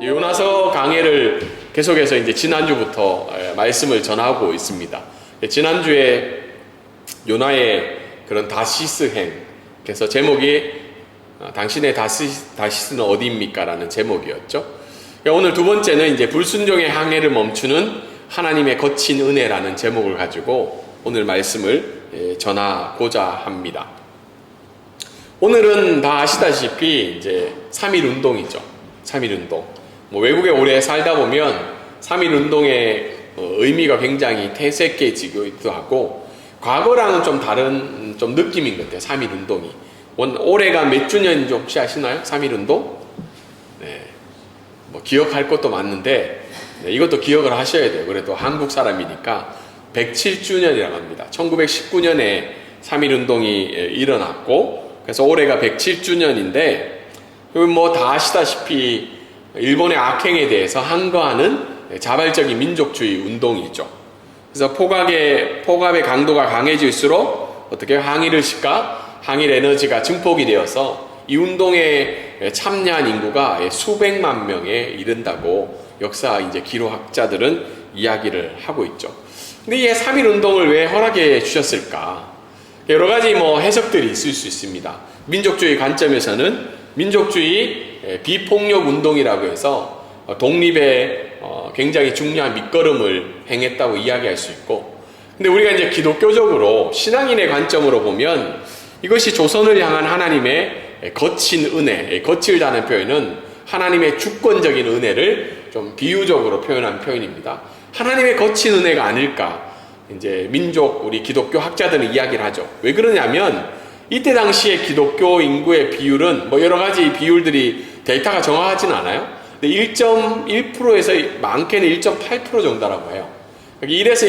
요나서 강해를 계속해서 이제 지난주부터 말씀을 전하고 있습니다. 지난주에 요나의 그런 다시스행, 그래서 제목이 당신의 다시스는 어디입니까? 라는 제목이었죠. 오늘 두 번째는 이제 불순종의 항해를 멈추는 하나님의 거친 은혜라는 제목을 가지고 오늘 말씀을 전하고자 합니다. 오늘은 다 아시다시피 이제 3.1 운동이죠. 3.1 운동. 외국에 오래 살다 보면 3.1 운동의 의미가 굉장히 퇴색해지기도 하고, 과거랑은 좀 다른 좀 느낌인 것 같아요. 3.1 운동이. 올해가 몇 주년인지 혹시 아시나요? 3.1 운동? 네. 기억할 것도 많은데, 네, 이것도 기억을 하셔야 돼요. 그래도 한국 사람이니까 107주년이라고 합니다. 1919년에 3.1 운동이 일어났고, 그래서 올해가 107주년인데, 다 아시다시피 일본의 악행에 대해서 항거하는 자발적인 민족주의 운동이죠. 그래서 폭압의 강도가 강해질수록 어떻게 항일을 시까 항일 에너지가 증폭이 되어서 이 운동에 참여한 인구가 수백만 명에 이른다고 역사 이제 기록학자들은 이야기를 하고 있죠. 근데 이 3.1 운동을 왜 허락해 주셨을까? 여러 가지 해석들이 있을 수 있습니다. 민족주의 관점에서는 민족주의 비폭력 운동이라고 해서 독립에 굉장히 중요한 밑거름을 행했다고 이야기할 수 있고, 근데 우리가 이제 기독교적으로 신앙인의 관점으로 보면 이것이 조선을 향한 하나님의 거친 은혜, 거칠다는 표현은 하나님의 주권적인 은혜를 좀 비유적으로 표현한 표현입니다. 하나님의 거친 은혜가 아닐까, 이제 우리 기독교 학자들은 이야기를 하죠. 왜 그러냐면 이때 당시에 기독교 인구의 비율은 여러 가지 비율들이 데이터가 정확하지는 않아요. 근데 1.1%에서 많게는 1.8% 정도라고 해요. 1에서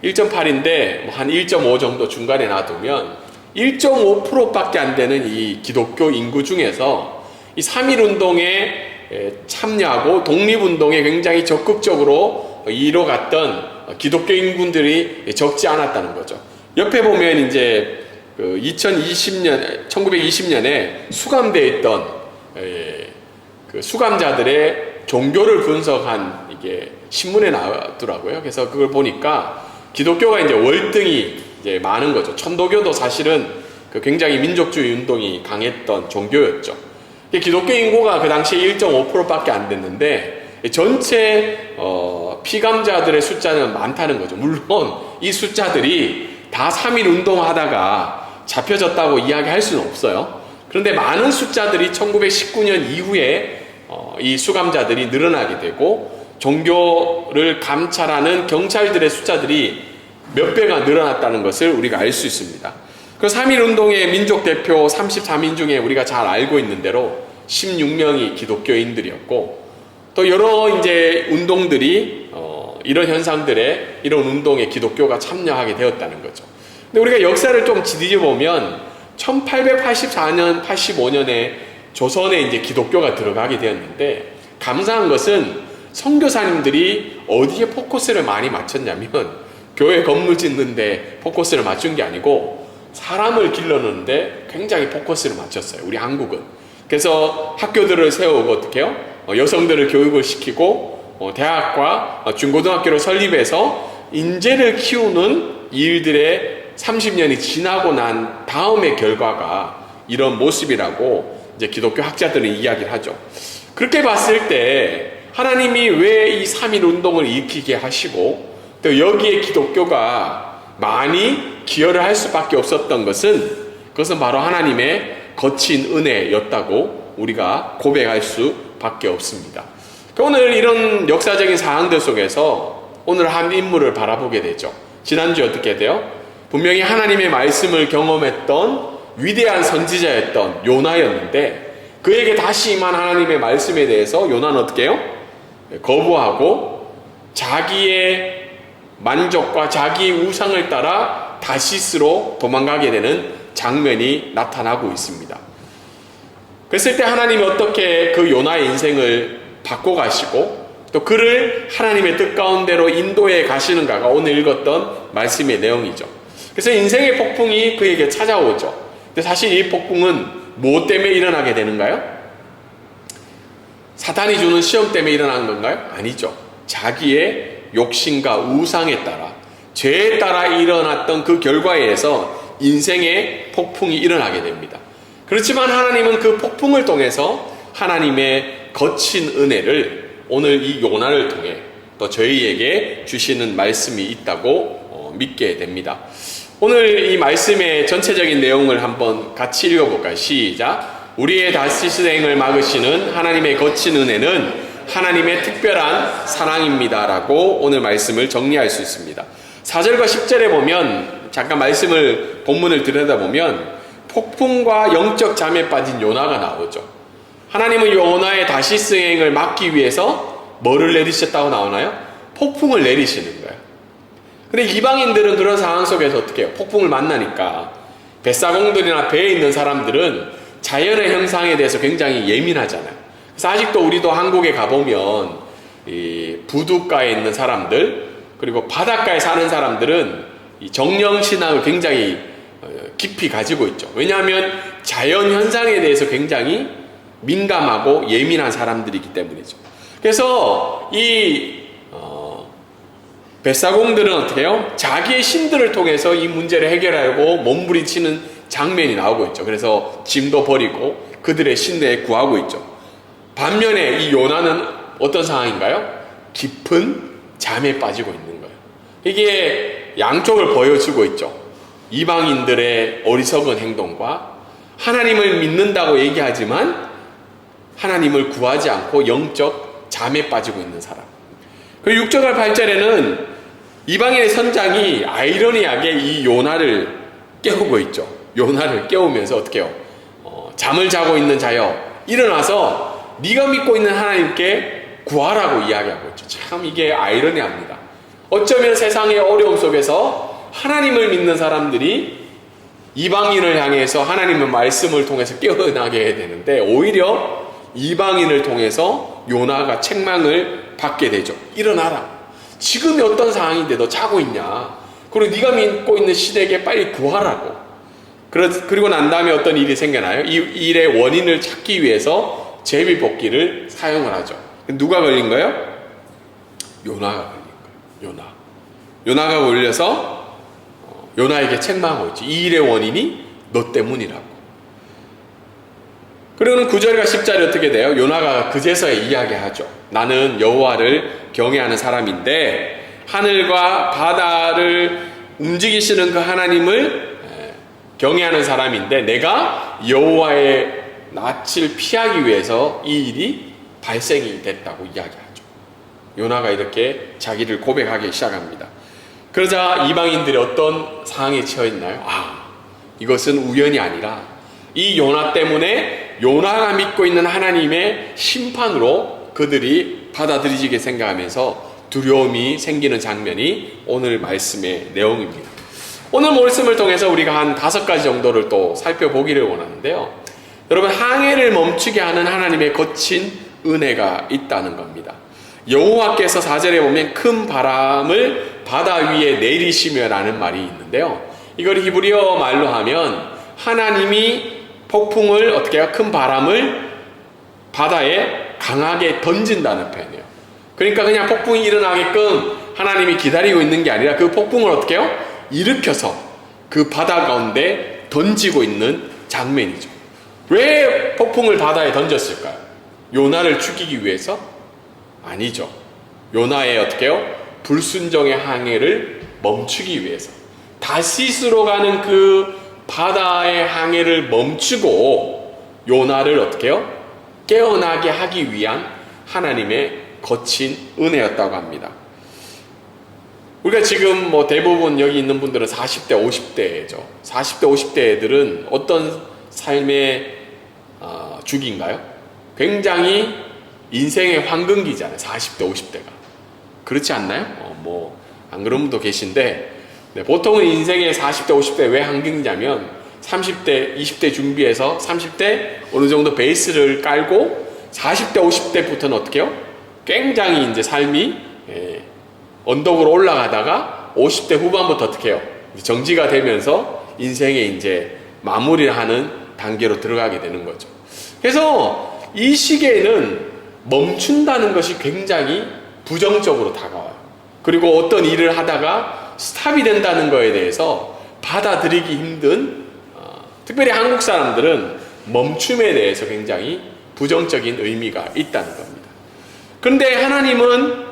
1.8인데 한 1.5 정도 중간에 놔두면 1.5%밖에 안 되는 이 기독교 인구 중에서 이 3.1 운동에 참여하고 독립운동에 굉장히 적극적으로 이뤄갔던 기독교 인군들이 적지 않았다는 거죠. 옆에 보면 이제 1920년에 수감되어 있던 그 수감자들의 종교를 분석한 이게 신문에 나왔더라고요. 그래서 그걸 보니까 기독교가 이제 월등히 이제 많은 거죠. 천도교도 사실은 굉장히 민족주의 운동이 강했던 종교였죠. 기독교 인구가 그 당시에 1.5%밖에 안 됐는데 전체 피감자들의 숫자는 많다는 거죠. 물론 이 숫자들이 다 3.1 운동하다가 잡혀졌다고 이야기할 수는 없어요. 그런데 많은 숫자들이 1919년 이후에 이 수감자들이 늘어나게 되고 종교를 감찰하는 경찰들의 숫자들이 몇 배가 늘어났다는 것을 우리가 알 수 있습니다. 그 3.1 운동의 민족 대표 33인 중에 우리가 잘 알고 있는 대로 16명이 기독교인들이었고, 또 여러 이제 운동들이 이런 현상들에 이런 운동에 기독교가 참여하게 되었다는 거죠. 근데 우리가 역사를 좀 뒤져보면 1884년, 85년에 조선에 이제 기독교가 들어가게 되었는데, 감사한 것은 선교사님들이 어디에 포커스를 많이 맞췄냐면 교회 건물 짓는데 포커스를 맞춘 게 아니고 사람을 길러내는데 굉장히 포커스를 맞췄어요. 우리 한국은. 그래서 학교들을 세우고 어떻게 해요? 여성들을 교육을 시키고 대학과 중고등학교를 설립해서 인재를 키우는 일들의 30년이 지나고 난 다음의 결과가 이런 모습이라고 이제 기독교 학자들은 이야기를 하죠. 그렇게 봤을 때 하나님이 왜 이 3.1 운동을 일으키게 하시고 또 여기에 기독교가 많이 기여를 할 수밖에 없었던 그것은 바로 하나님의 거친 은혜였다고 우리가 고백할 수밖에 없습니다. 오늘 이런 역사적인 상황들 속에서 오늘 한 인물을 바라보게 되죠. 지난주에 어떻게 돼요? 분명히 하나님의 말씀을 경험했던 위대한 선지자였던 요나였는데, 그에게 다시 임한 하나님의 말씀에 대해서 요나는 어떻게 해요? 거부하고 자기의 만족과 자기의 우상을 따라 다시스로 도망가게 되는 장면이 나타나고 있습니다. 그랬을 때 하나님이 어떻게 그 요나의 인생을 바꿔가시고 또 그를 하나님의 뜻 가운데로 인도해 가시는가가 오늘 읽었던 말씀의 내용이죠. 그래서 인생의 폭풍이 그에게 찾아오죠. 근데 사실 이 폭풍은 무엇 때문에 일어나게 되는가요? 사탄이 주는 시험 때문에 일어나는 건가요? 아니죠. 자기의 욕심과 우상에 따라, 죄에 따라 일어났던 그 결과에 의해서 인생의 폭풍이 일어나게 됩니다. 그렇지만 하나님은 그 폭풍을 통해서 하나님의 거친 은혜를 오늘 이 요나를 통해 또 저희에게 주시는 말씀이 있다고 믿게 됩니다. 오늘 이 말씀의 전체적인 내용을 한번 같이 읽어볼까요? 시작. 우리의 다시스행을 막으시는 하나님의 거친 은혜는 하나님의 특별한 사랑입니다 라고 오늘 말씀을 정리할 수 있습니다. 4절과 10절에 보면 잠깐 본문을 들여다보면 폭풍과 영적 잠에 빠진 요나가 나오죠. 하나님은 요나의 다시스행을 막기 위해서 뭐를 내리셨다고 나오나요? 폭풍을 내리시는 거예요. 근데 이방인들은 그런 상황 속에서 어떻게 해요? 폭풍을 만나니까 뱃사공들이나 배에 있는 사람들은 자연의 형상에 대해서 굉장히 예민하잖아요. 그래서 아직도 우리도 한국에 가보면 이 부둣가에 있는 사람들 그리고 바닷가에 사는 사람들은 이 정령신앙을 굉장히 깊이 가지고 있죠. 왜냐하면 자연 현상에 대해서 굉장히 민감하고 예민한 사람들이기 때문이죠. 그래서 이 뱃사공들은 어떻게 해요? 자기의 신들을 통해서 이 문제를 해결하려고 몸부림치는 장면이 나오고 있죠. 그래서 짐도 버리고 그들의 신들에 구하고 있죠. 반면에 이 요나는 어떤 상황인가요? 깊은 잠에 빠지고 있는 거예요. 이게 양쪽을 보여주고 있죠. 이방인들의 어리석은 행동과 하나님을 믿는다고 얘기하지만 하나님을 구하지 않고 영적 잠에 빠지고 있는 사람. 그리고 6절과 8절에는 이방인의 선장이 아이러니하게 이 요나를 깨우고 있죠. 요나를 깨우면서 어떻게 해요? 잠을 자고 있는 자여 일어나서 네가 믿고 있는 하나님께 구하라고 이야기하고 있죠. 참 이게 아이러니합니다. 어쩌면 세상의 어려움 속에서 하나님을 믿는 사람들이 이방인을 향해서 하나님의 말씀을 통해서 깨어나게 되는데 오히려 이방인을 통해서 요나가 책망을 받게 되죠. 일어나라. 지금이 어떤 상황인데 너 자고 있냐. 그리고 네가 믿고 있는 시대에게 빨리 구하라고. 그리고 난 다음에 어떤 일이 생겨나요? 이 일의 원인을 찾기 위해서 제비뽑기를 사용을 하죠. 누가 걸린 거예요? 요나가 걸린 거예요. 요나가 걸려서 요나에게 책망하고 있지. 이 일의 원인이 너 때문이라고. 그리고는 9절과 10절이 어떻게 돼요? 요나가 그제서야 이야기하죠. 나는 여호와를 경외하는 사람인데 하늘과 바다를 움직이시는 그 하나님을 경외하는 사람인데 내가 여호와의 낯을 피하기 위해서 이 일이 발생이 됐다고 이야기하죠. 요나가 이렇게 자기를 고백하기 시작합니다. 그러자 이방인들이 어떤 상황에 처해 있나요? 이것은 우연이 아니라 이 요나 때문에 요나가 믿고 있는 하나님의 심판으로 그들이 받아들이게 생각하면서 두려움이 생기는 장면이 오늘 말씀의 내용입니다. 오늘 말씀을 통해서 우리가 한 5가지 정도를 또 살펴보기를 원하는데요. 여러분, 항해를 멈추게 하는 하나님의 거친 은혜가 있다는 겁니다. 여호와께서 4절에 보면 큰 바람을 바다 위에 내리시며 라는 말이 있는데요. 이걸 히브리어 말로 하면 하나님이 폭풍을 어떻게 해요? 큰 바람을 바다에 강하게 던진다는 표현이에요. 그러니까 그냥 폭풍이 일어나게끔 하나님이 기다리고 있는 게 아니라 그 폭풍을 어떻게 해요? 일으켜서 그 바다 가운데 던지고 있는 장면이죠. 왜 폭풍을 바다에 던졌을까요? 요나를 죽이기 위해서? 아니죠. 요나의 어떻게 해요? 불순종의 항해를 멈추기 위해서. 다시스로 가는 그 바다의 항해를 멈추고 요나를 어떻게 해요? 깨어나게 하기 위한 하나님의 거친 은혜였다고 합니다. 우리가 지금 대부분 여기 있는 분들은 40대, 50대죠. 40대, 50대 애들은 어떤 삶의 주기인가요? 굉장히 인생의 황금기잖아요. 40대, 50대가. 그렇지 않나요? 안 그런 분도 계신데, 보통은 인생의 40대, 50대 왜 황금기냐면 30대, 20대 준비해서 30대 어느 정도 베이스를 깔고 40대, 50대부터는 어떻게 해요? 굉장히 이제 삶이 언덕으로 올라가다가 50대 후반부터 어떻게 해요? 정지가 되면서 인생의 이제 마무리를 하는 단계로 들어가게 되는 거죠. 그래서 이 시기에는 멈춘다는 것이 굉장히 부정적으로 다가와요. 그리고 어떤 일을 하다가 스탑이 된다는 것에 대해서 받아들이기 힘든, 특별히 한국 사람들은 멈춤에 대해서 굉장히 부정적인 의미가 있다는 겁니다. 그런데 하나님은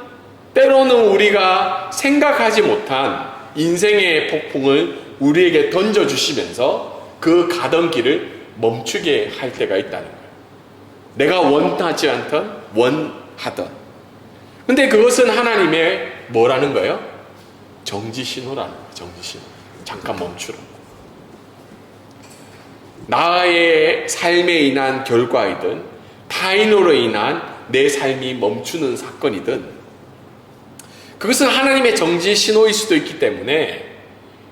때로는 우리가 생각하지 못한 인생의 폭풍을 우리에게 던져주시면서 그 가던 길을 멈추게 할 때가 있다는 거예요. 내가 원하지 않던 원하던. 근데 그것은 하나님의 뭐라는 거예요? 정지신호라는 거예요. 정지신호. 잠깐 멈추라고. 나의 삶에 인한 결과이든 타인으로 인한 내 삶이 멈추는 사건이든 그것은 하나님의 정지신호일 수도 있기 때문에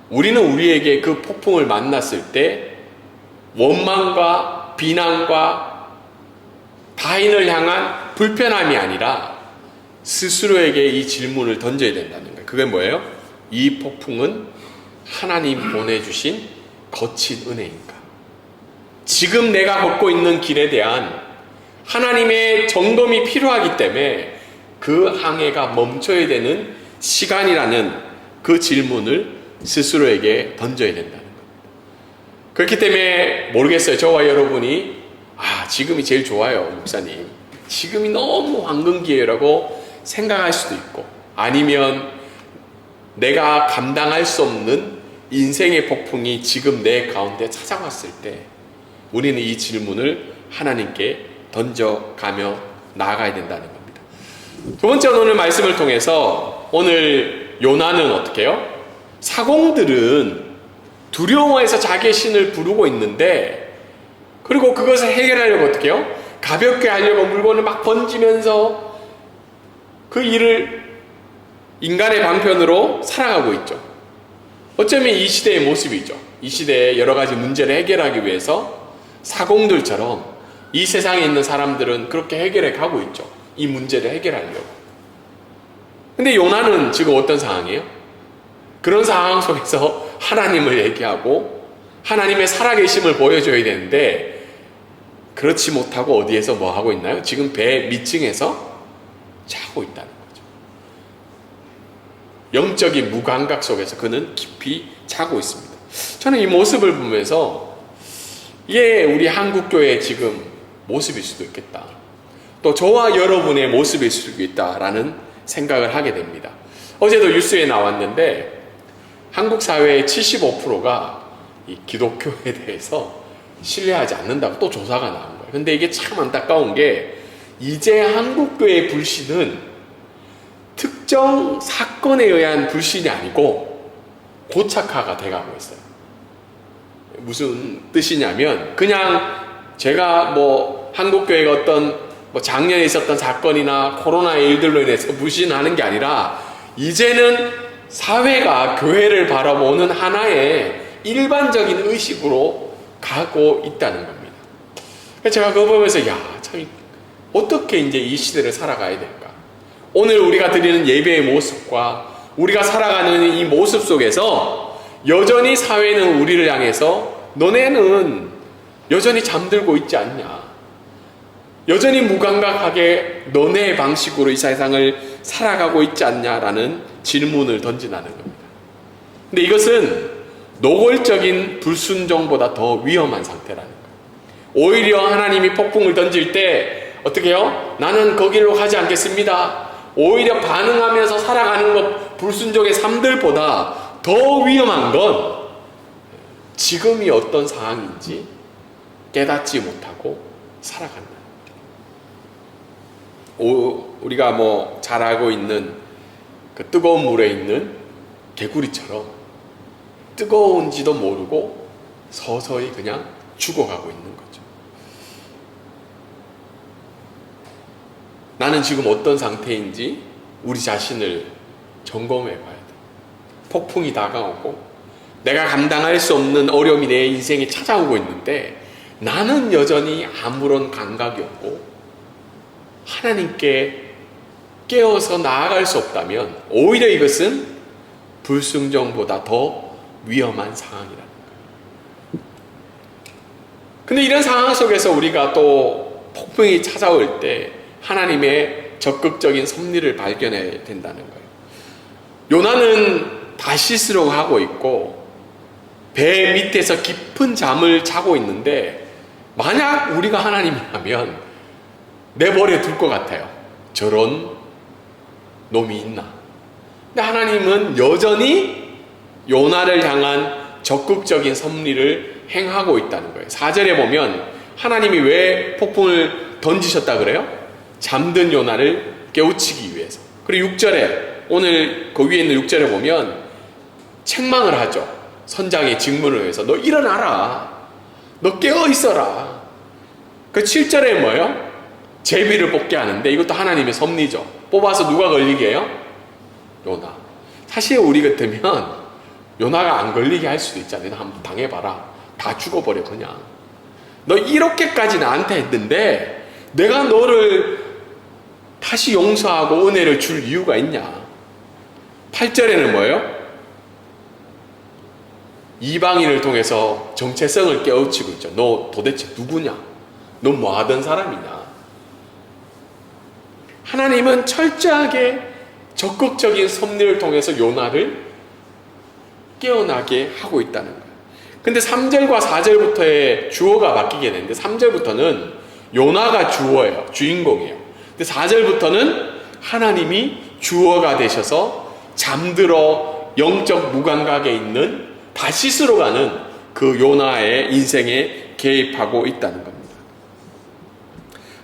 우리는 우리에게 그 폭풍을 만났을 때 원망과 비난과 타인을 향한 불편함이 아니라 스스로에게 이 질문을 던져야 된다는 거예요. 그게 뭐예요? 이 폭풍은 하나님 보내주신 거친 은혜인가? 지금 내가 걷고 있는 길에 대한 하나님의 점검이 필요하기 때문에 그 항해가 멈춰야 되는 시간이라는 그 질문을 스스로에게 던져야 된다는 겁니다. 그렇기 때문에 모르겠어요. 저와 여러분이 지금이 제일 좋아요, 목사님. 지금이 너무 황금 기회라고 생각할 수도 있고, 아니면 내가 감당할 수 없는 인생의 폭풍이 지금 내 가운데 찾아왔을 때 우리는 이 질문을 하나님께 던져가며 나아가야 된다는 겁니다. 두 번째는 오늘 말씀을 통해서 오늘 요나는 어떻게 해요? 사공들은 두려워해서 자기의 신을 부르고 있는데, 그리고 그것을 해결하려고 어떻게 해요? 가볍게 하려고 물건을 막 던지면서 그 일을 인간의 방편으로 살아가고 있죠. 어쩌면 이 시대의 모습이죠. 이 시대의 여러 가지 문제를 해결하기 위해서 사공들처럼 이 세상에 있는 사람들은 그렇게 해결해 가고 있죠. 이 문제를 해결하려고. 근데 요나는 지금 어떤 상황이에요? 그런 상황 속에서 하나님을 얘기하고 하나님의 살아계심을 보여줘야 되는데 그렇지 못하고 어디에서 뭐 하고 있나요? 지금 배 밑층에서 자고 있다는 거죠. 영적인 무감각 속에서 그는 깊이 자고 있습니다. 저는 이 모습을 보면서 이게 우리 한국교회의 지금 모습일 수도 있겠다. 또 저와 여러분의 모습일 수도 있다라는 생각을 하게 됩니다. 어제도 뉴스에 나왔는데 한국 사회의 75%가 이 기독교에 대해서 신뢰하지 않는다고 또 조사가 나온 거예요. 근데 이게 참 안타까운 게 이제 한국교회의 불신은 특정 사건에 의한 불신이 아니고 고착화가 돼가고 있어요. 무슨 뜻이냐면 그냥 제가 뭐 한국교회가 어떤 뭐 작년에 있었던 사건이나 코로나의 일들로 인해서 불신하는 게 아니라 이제는 사회가 교회를 바라보는 하나의 일반적인 의식으로 가고 있다는 겁니다. 그래서 제가 그거 보면서 참 어떻게 이제 이 시대를 살아가야 될까? 오늘 우리가 드리는 예배의 모습과 우리가 살아가는 이 모습 속에서 여전히 사회는 우리를 향해서 너네는 여전히 잠들고 있지 않냐? 여전히 무감각하게 너네의 방식으로 이 세상을 살아가고 있지 않냐라는 질문을 던진다는 겁니다. 근데 이것은 노골적인 불순종보다 더 위험한 상태라는 거예요. 오히려 하나님이 폭풍을 던질 때 어떻게 해요? 나는 거기로 가지 않겠습니다. 오히려 반응하면서 살아가는 것, 불순종의 삶들보다 더 위험한 건 지금이 어떤 상황인지 깨닫지 못하고 살아간다. 우리가 뭐 잘 알고 있는 그 뜨거운 물에 있는 개구리처럼 뜨거운지도 모르고 서서히 그냥 죽어가고 있는 거죠. 나는 지금 어떤 상태인지 우리 자신을 점검해 봐야 돼. 폭풍이 다가오고 내가 감당할 수 없는 어려움이 내 인생에 찾아오고 있는데 나는 여전히 아무런 감각이 없고 하나님께 깨어서 나아갈 수 없다면 오히려 이것은 불순종보다 더 위험한 상황이라는 거예요. 근데 이런 상황 속에서 우리가 또 폭풍이 찾아올 때 하나님의 적극적인 섭리를 발견해야 된다는 거예요. 요나는 다시스로 가고 있고 배 밑에서 깊은 잠을 자고 있는데, 만약 우리가 하나님이라면 내버려 둘 것 같아요. 저런 놈이 있나. 근데 하나님은 여전히 요나를 향한 적극적인 섭리를 행하고 있다는 거예요. 4절에 보면 하나님이 왜 폭풍을 던지셨다 그래요? 잠든 요나를 깨우치기 위해서. 그리고 6절에, 오늘 그 위에 있는 6절에 보면 책망을 하죠. 선장의 직문을 위해서. 너 일어나라. 너 깨어 있어라. 그 7절에 뭐예요? 제비를 뽑게 하는데, 이것도 하나님의 섭리죠. 뽑아서 누가 걸리게 해요? 요나. 사실 우리 같으면 요나가 안 걸리게 할 수도 있잖아요. 너 한번 당해봐라. 다 죽어버려 그냥. 너 이렇게까지 나한테 했는데 내가 너를 다시 용서하고 은혜를 줄 이유가 있냐. 8절에는 뭐예요? 이방인을 통해서 정체성을 깨우치고 있죠. 너 도대체 누구냐? 너 뭐 하던 사람이냐? 하나님은 철저하게 적극적인 섭리를 통해서 요나를 깨어나게 하고 있다는 거예요. 근데 3절과 4절부터의 주어가 바뀌게 되는데, 3절부터는 요나가 주어예요. 주인공이에요. 근데 4절부터는 하나님이 주어가 되셔서 잠들어 영적 무감각에 있는 다시스로 가는 그 요나의 인생에 개입하고 있다는 겁니다.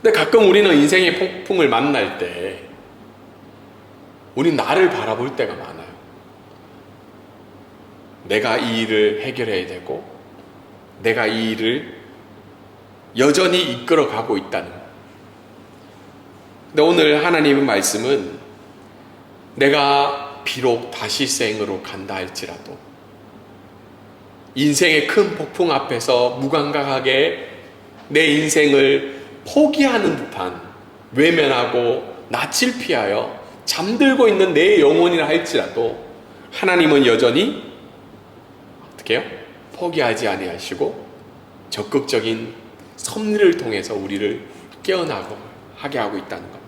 근데 가끔 우리는 인생의 폭풍을 만날 때 우리 나를 바라볼 때가 많아요. 내가 이 일을 해결해야 되고 내가 이 일을 여전히 이끌어가고 있다는 거예요. 근데 오늘 하나님의 말씀은 내가 비록 다시생으로 간다 할지라도 인생의 큰 폭풍 앞에서 무감각하게 내 인생을 포기하는 듯한, 외면하고 낯을 피하여 잠들고 있는 내 영혼이라 할지라도 하나님은 여전히 어떻게 해요? 포기하지 아니하시고 적극적인 섭리를 통해서 우리를 깨어나고 하게 하고 있다는 겁니다.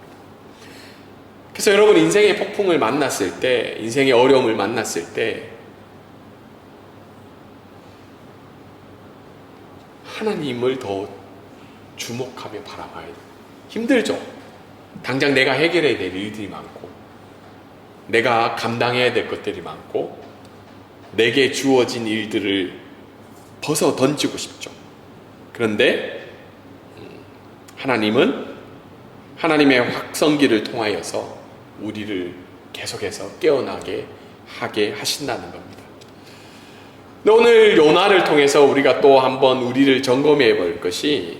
그래서 여러분, 인생의 폭풍을 만났을 때, 인생의 어려움을 만났을 때 하나님을 더 주목하며 바라봐야 돼요. 힘들죠. 당장 내가 해결해야 될 일들이 많고 내가 감당해야 될 것들이 많고 내게 주어진 일들을 벗어 던지고 싶죠. 그런데 하나님은 하나님의 확성기를 통하여서 우리를 계속해서 깨어나게 하게 하신다는 겁니다. 오늘 요나를 통해서 우리가 또 한번 우리를 점검해 볼 것이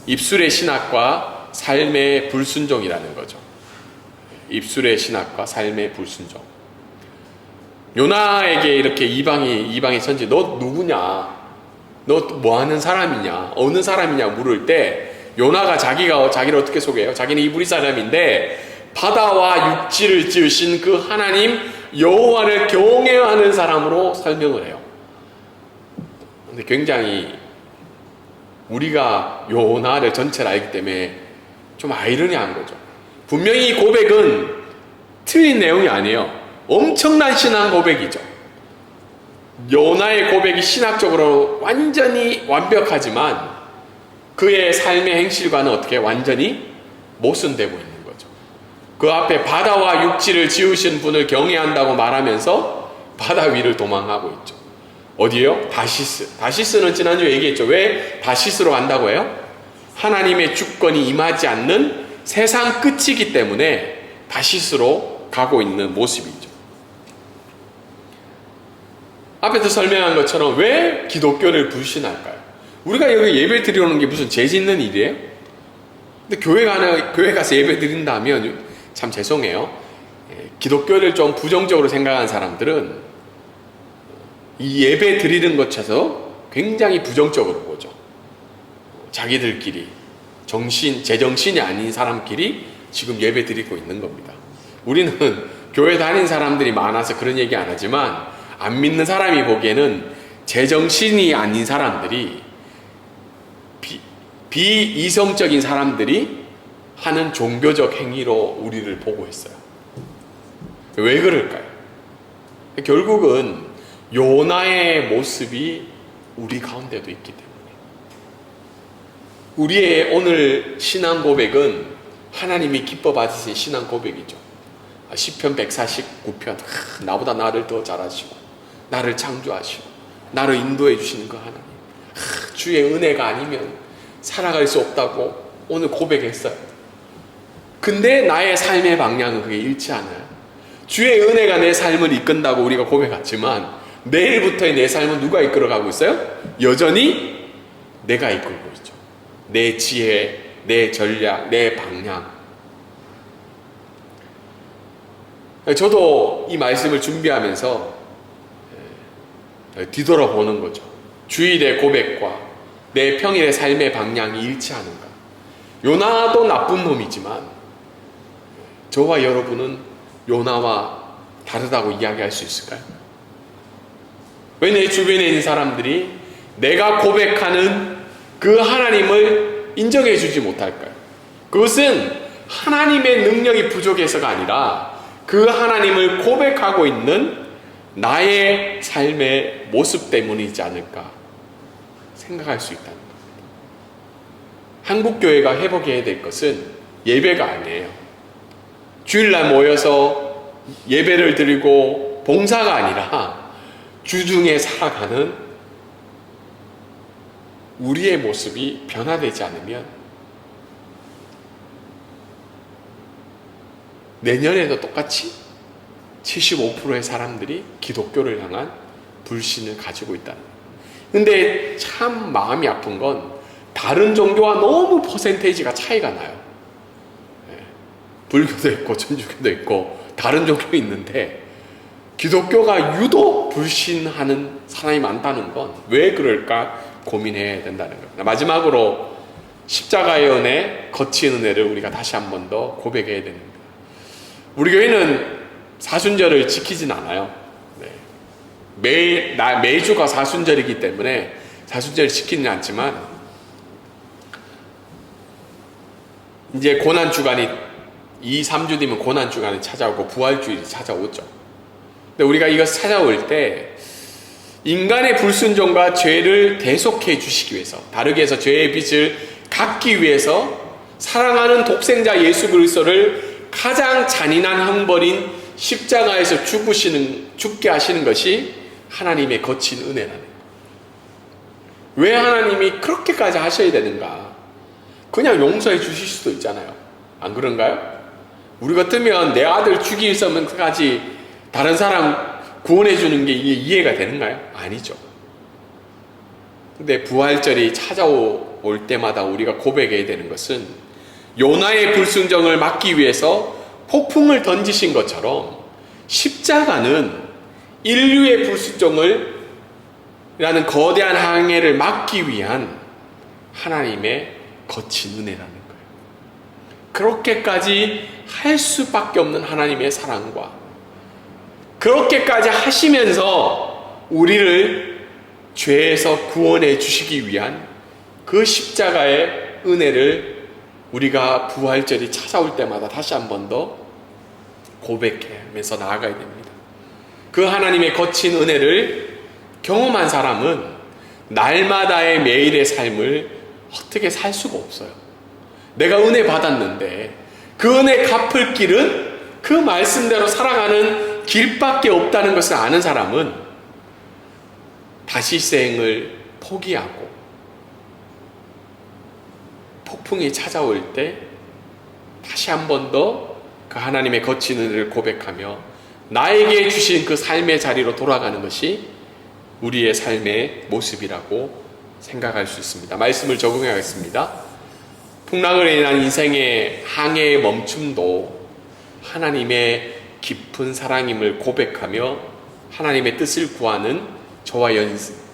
입술의 신학과 삶의 불순종이라는 거죠. 입술의 신학과 삶의 불순종. 요나에게 이렇게 이방의 선지, 너 누구냐? 너 뭐 하는 사람이냐? 어느 사람이냐 물을 때 요나가 자기를 어떻게 소개해요? 자기는 이브리 사람인데 바다와 육지를 지으신 그 하나님 여호와를 경외하는 사람으로 설명을 해요. 근데 굉장히 우리가 요나를 전체를 알기 때문에 좀 아이러니한 거죠. 분명히 이 고백은 틀린 내용이 아니에요. 엄청난 신앙 고백이죠. 요나의 고백이 신학적으로 완전히 완벽하지만 그의 삶의 행실과는 어떻게 완전히 모순되고 있는 거죠. 그 앞에 바다와 육지를 지으신 분을 경외한다고 말하면서 바다 위를 도망하고 있죠. 어디에요? 다시스. 다시스는 지난주에 얘기했죠. 왜 다시스로 간다고 해요? 하나님의 주권이 임하지 않는 세상 끝이기 때문에 다시스로 가고 있는 모습이죠. 앞에서 설명한 것처럼 왜 기독교를 불신할까요? 우리가 여기 예배 드리는 게 무슨 죄 짓는 일이에요? 근데 교회 가서 예배 드린다면 참 죄송해요. 기독교를 좀 부정적으로 생각하는 사람들은 이 예배 드리는 것에서 굉장히 부정적으로 보죠. 자기들끼리 제정신이 아닌 사람끼리 지금 예배 드리고 있는 겁니다. 우리는 교회 다니는 사람들이 많아서 그런 얘기 안 하지만 안 믿는 사람이 보기에는 제정신이 아닌 사람들이 비이성적인 사람들이 하는 종교적 행위로 우리를 보고 있어요. 왜 그럴까요? 결국은 요나의 모습이 우리 가운데도 있기 때문에 우리의 오늘 신앙 고백은 하나님이 기뻐 받으신 신앙 고백이죠. 시편 149편 나보다 나를 더 잘하시고 나를 창조하시고 나를 인도해 주시는 그 하나님, 주의 은혜가 아니면 살아갈 수 없다고 오늘 고백했어요. 근데 나의 삶의 방향은 그게 잃지 않아요. 주의 은혜가 내 삶을 이끈다고 우리가 고백했지만 내일부터의 내 삶은 누가 이끌어가고 있어요? 여전히 내가 이끌고 있죠. 내 지혜, 내 전략, 내 방향. 저도 이 말씀을 준비하면서 뒤돌아보는 거죠. 주일의 고백과 내 평일의 삶의 방향이 일치 하는가. 요나도 나쁜 놈이지만 저와 여러분은 요나와 다르다고 이야기할 수 있을까요? 왜 내 주변에 있는 사람들이 내가 고백하는 그 하나님을 인정해 주지 못할까요? 그것은 하나님의 능력이 부족해서가 아니라 그 하나님을 고백하고 있는 나의 삶의 모습 때문이지 않을까 생각할 수 있다는 겁니다. 한국교회가 회복해야 될 것은 예배가 아니에요. 주일날 모여서 예배를 드리고 봉사가 아니라 주중에 살아가는 우리의 모습이 변화되지 않으면 내년에도 똑같이 75%의 사람들이 기독교를 향한 불신을 가지고 있다는 거예요. 근데 참 마음이 아픈 건 다른 종교와 너무 퍼센테이지가 차이가 나요. 불교도 있고 천주교도 있고 다른 종교 있는데 기독교가 유독 불신하는 사람이 많다는 건 왜 그럴까 고민해야 된다는 겁니다. 마지막으로 십자가의 은혜, 거친 은혜를 우리가 다시 한 번 더 고백해야 됩니다. 우리 교회는 사순절을 지키진 않아요. 매주가 사순절이기 때문에 사순절을 지키는 않지만 이제 고난주간이 2, 3주 뒤면 고난주간이 찾아오고 부활주일이 찾아오죠. 근데 우리가 이거 찾아올 때 인간의 불순종과 죄를 대속해 주시기 위해서, 다르게 해서 죄의 빚을 갚기 위해서 사랑하는 독생자 예수 그리스도를 가장 잔인한 형벌인 십자가에서 죽게 하시는 것이 하나님의 거친 은혜라는 거예요. 왜 하나님이 그렇게까지 하셔야 되는가? 그냥 용서해 주실 수도 있잖아요. 안 그런가요? 우리 같으면 내 아들 죽이기 위해서까지 다른 사람 구원해 주는 게 이게 이해가 되는가요? 아니죠. 근데 부활절이 찾아올 때마다 우리가 고백해야 되는 것은 요나의 불순종을 막기 위해서 폭풍을 던지신 것처럼 십자가는 인류의 불순종을 라는 거대한 항해를 막기 위한 하나님의 거친 은혜라는 거예요. 그렇게까지 할 수밖에 없는 하나님의 사랑과 그렇게까지 하시면서 우리를 죄에서 구원해 주시기 위한 그 십자가의 은혜를 우리가 부활절이 찾아올 때마다 다시 한 번 더 고백하면서 나아가야 됩니다. 그 하나님의 거친 은혜를 경험한 사람은 날마다의 매일의 삶을 어떻게 살 수가 없어요. 내가 은혜 받았는데 그 은혜 갚을 길은 그 말씀대로 살아가는 길밖에 없다는 것을 아는 사람은 다시 생을 포기하고 폭풍이 찾아올 때 다시 한 번 더 그 하나님의 거친 은혜를 고백하며 나에게 주신 그 삶의 자리로 돌아가는 것이 우리의 삶의 모습이라고 생각할 수 있습니다. 말씀을 적용하겠습니다. 풍랑으로 인한 인생의 항해의 멈춤도 하나님의 깊은 사랑임을 고백하며 하나님의 뜻을 구하는 저와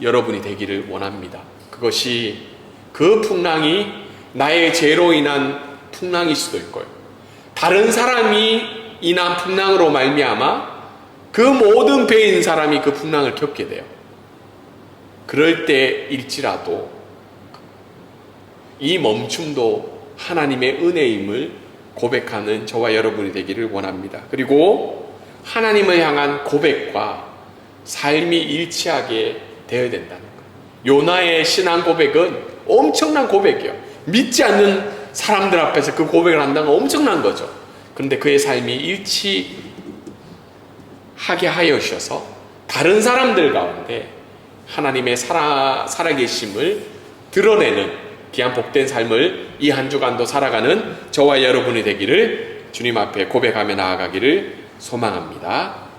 여러분이 되기를 원합니다. 그것이 그 풍랑이 나의 죄로 인한 풍랑일 수도 있고요. 다른 사람이 인한 풍랑으로 말미암아 그 모든 배에 있는 사람이 그 풍랑을 겪게 돼요. 그럴 때일지라도 이 멈춤도 하나님의 은혜임을 고백하는 저와 여러분이 되기를 원합니다. 그리고 하나님을 향한 고백과 삶이 일치하게 되어야 된다는 거예요. 요나의 신앙 고백은 엄청난 고백이에요. 믿지 않는 사람들 앞에서 그 고백을 한다는 건 엄청난 거죠. 그런데 그의 삶이 일치하게 하여주셔서 다른 사람들 가운데 하나님의 살아계심을 드러내는 귀한 복된 삶을 이 한 주간도 살아가는 저와 여러분이 되기를 주님 앞에 고백하며 나아가기를 소망합니다.